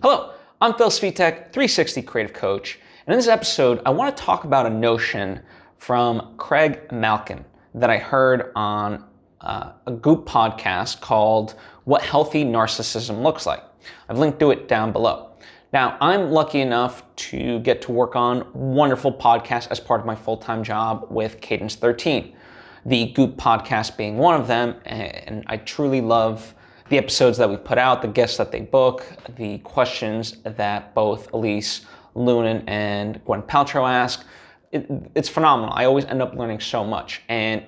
Hello, I'm Phil Svitek, 360 Creative Coach, and in this episode, I want to talk about a notion from Craig Malkin that I heard on a Goop podcast called What Healthy Narcissism Looks Like. I've linked to it down below. Now, I'm lucky enough to get to work on wonderful podcasts as part of my full-time job with Cadence 13, the Goop podcast being one of them, and I truly love the episodes that we put out, the guests that they book, the questions that both Elise Lunan and Gwen Paltrow ask. It's phenomenal. I always end up learning so much. And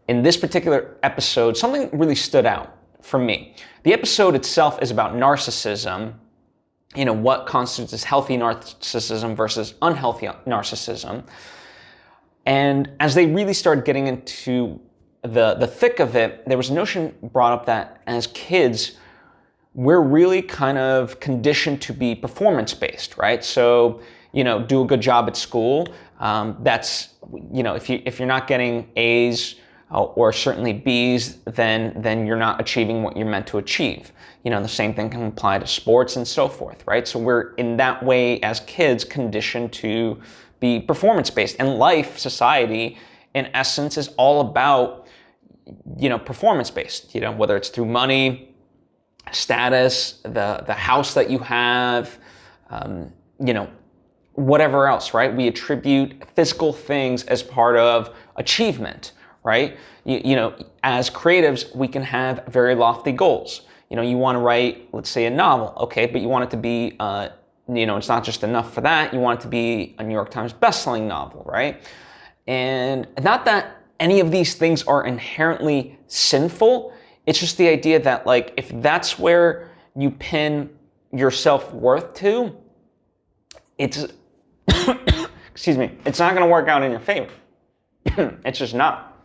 in this particular episode, something really stood out for me. The episode itself is about narcissism, what constitutes as healthy narcissism versus unhealthy narcissism. And as they really started getting into the thick of it, there was a notion brought up that as kids, we're really kind of conditioned to be performance-based, right? So, do a good job at school. That's, if you're not getting A's or certainly B's, then you're not achieving what you're meant to achieve. The same thing can apply to sports and so forth, right? So we're in that way as kids conditioned to be performance-based. And life, society, in essence, is all about performance-based, whether it's through money, status, the house that you have, whatever else, right? We attribute physical things as part of achievement, right? As creatives, we can have very lofty goals. You want to write, let's say, a novel, okay, but you want it to be, it's not just enough for that. You want it to be a New York Times bestselling novel, right? And not that any of these things are inherently sinful. It's just the idea that, if that's where you pin your self-worth to, it's, excuse me, it's not going to work out in your favor. It's just not.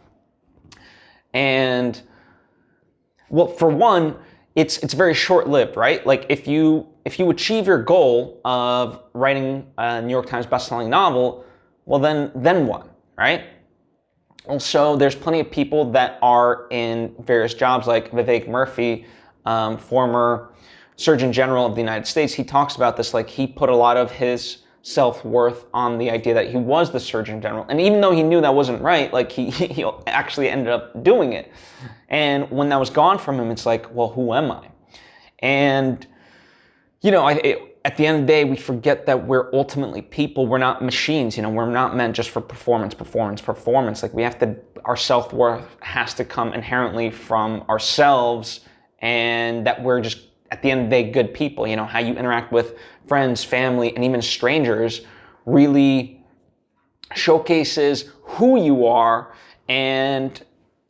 And, well, for one, it's very short-lived, right? If you achieve your goal of writing a New York Times bestselling novel, well, then what, right? Also, there's plenty of people that are in various jobs, like Vivek Murthy, former Surgeon General of the United States. He talks about this, he put a lot of his self-worth on the idea that he was the Surgeon General. And even though he knew that wasn't right, he actually ended up doing it. And when that was gone from him, it's well, who am I? And, at the end of the day, we forget that we're ultimately people. We're not machines. We're not meant just for performance. Our self-worth has to come inherently from ourselves, and that we're just, at the end of the day, good people. How you interact with friends, family, and even strangers really showcases who you are, and,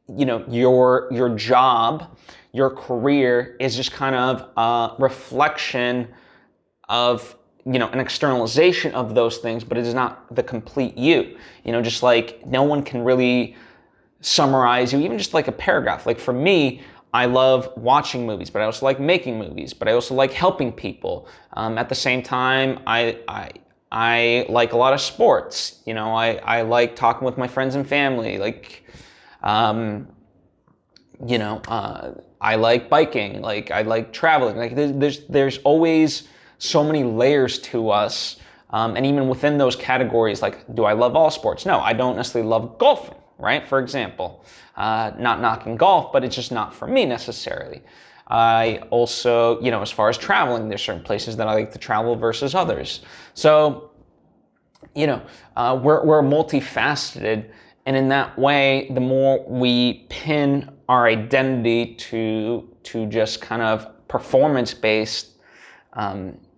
your job, your career is just kind of a reflection of, an externalization of those things, but it is not the complete you. Just no one can really summarize you, even just a paragraph. For me, I love watching movies, but I also like making movies, but I also like helping people. At the same time, I like a lot of sports. I like talking with my friends and family. I like biking. I like traveling. There's always so many layers to us, and even within those categories, do I love all sports? No, I don't necessarily love golfing, right? For example, not knocking golf, but it's just not for me necessarily. I also, as far as traveling, there's certain places that I like to travel versus others. So, we're multifaceted, and in that way, the more we pin our identity to just kind of performance-based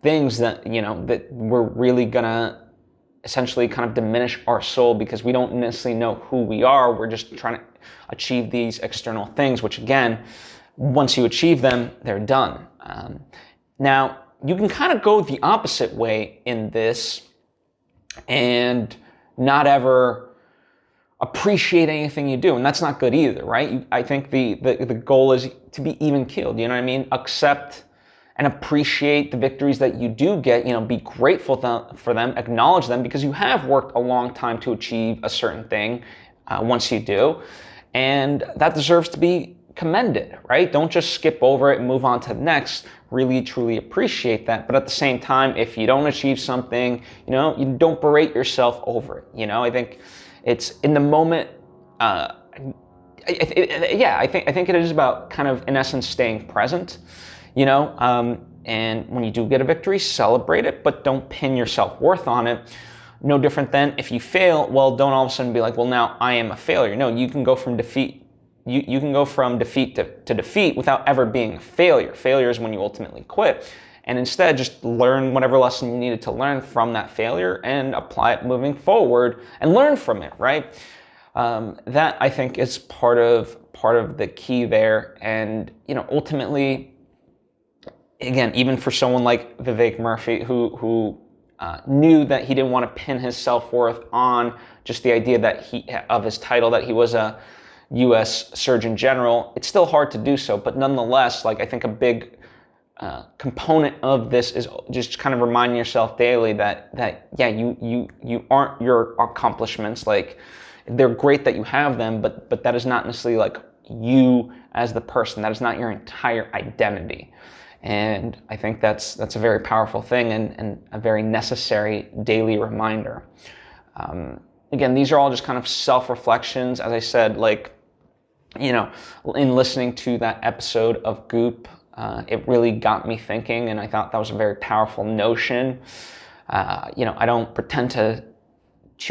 things that we're really gonna essentially kind of diminish our soul, because we don't necessarily know who we are. We're just trying to achieve these external things, which again, once you achieve them, they're done. Now, you can kind of go the opposite way in this and not ever appreciate anything you do, and that's not good either, right? I think the goal is to be even keeled. You know what I mean? Accept and appreciate the victories that you do get. Be grateful for them, acknowledge them, because you have worked a long time to achieve a certain thing once you do, and that deserves to be commend it, right? Don't just skip over it and move on to the next. Really, truly appreciate that. But at the same time, if you don't achieve something, you don't berate yourself over it. I think it's in the moment. I think it is about kind of, in essence, staying present. And when you do get a victory, celebrate it, but don't pin your self-worth on it. No different than if you fail, well, don't all of a sudden be like, well, now I am a failure. No, you can go from defeat. You can go from defeat to defeat without ever being a failure. Failure is when you ultimately quit. And instead, just learn whatever lesson you needed to learn from that failure and apply it moving forward and learn from it, right? That, I think, is part of the key there. And, ultimately, again, even for someone like Vivek Murphy, who knew that he didn't want to pin his self-worth on just the idea of his title, that he was a U.S. Surgeon General, it's still hard to do so. But nonetheless, I think a big component of this is just kind of reminding yourself daily that you aren't your accomplishments. They're great that you have them, but that is not necessarily you as the person. That is not your entire identity. And I think that's a very powerful thing and a very necessary daily reminder. Again, these are all just kind of self-reflections. As I said, in listening to that episode of Goop, it really got me thinking, and I thought that was a very powerful notion. I don't pretend to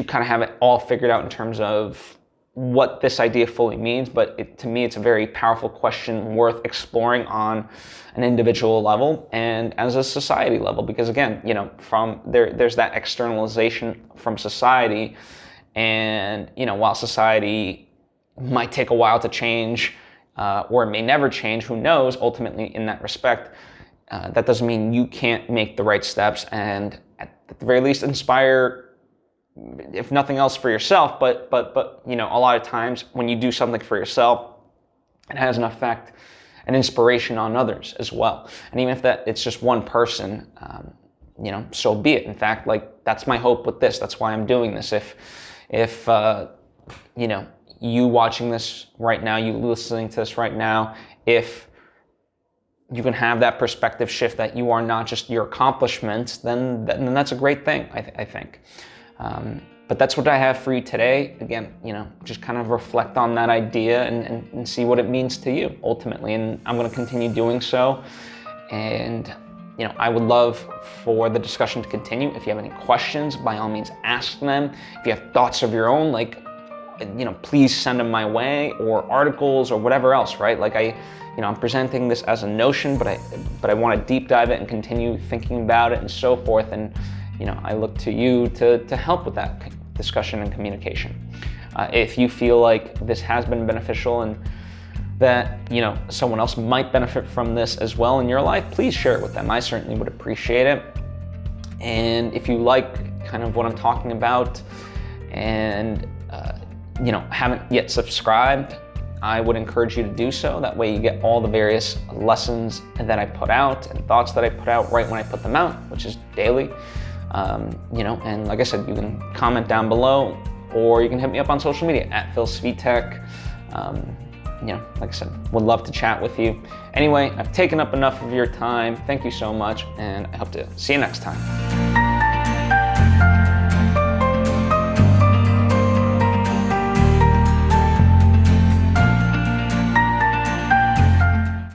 kind of have it all figured out in terms of what this idea fully means, but to me, it's a very powerful question worth exploring on an individual level and as a society level, because again, there's that externalization from society, and while society might take a while to change, or it may never change, who knows, ultimately in that respect, that doesn't mean you can't make the right steps and at the very least inspire, if nothing else, for yourself, but a lot of times when you do something for yourself, it has an effect, an inspiration on others as well. And even if it's just one person, so be it. In fact, that's my hope with this. That's why I'm doing this. If you watching this right now, you listening to this right now, if you can have that perspective shift that you are not just your accomplishments, then that's a great thing, I think. But that's what I have for you today. Again, just kind of reflect on that idea and see what it means to you ultimately. And I'm going to continue doing so. And, I would love for the discussion to continue. If you have any questions, by all means, ask them. If you have thoughts of your own, please send them my way, or articles or whatever else, right? I'm presenting this as a notion, but I want to deep dive it and continue thinking about it and so forth. And, I look to you to help with that discussion and communication. If you feel like this has been beneficial and that, someone else might benefit from this as well in your life, please share it with them. I certainly would appreciate it. And if you like kind of what I'm talking about and, haven't yet subscribed, I would encourage you to do so. That way you get all the various lessons that I put out and thoughts that I put out right when I put them out, which is daily. And like I said, you can comment down below, or you can hit me up on social media at Svitek. Like I said, would love to chat with you. Anyway, I've taken up enough of your time. Thank you so much, and I hope to see you next time.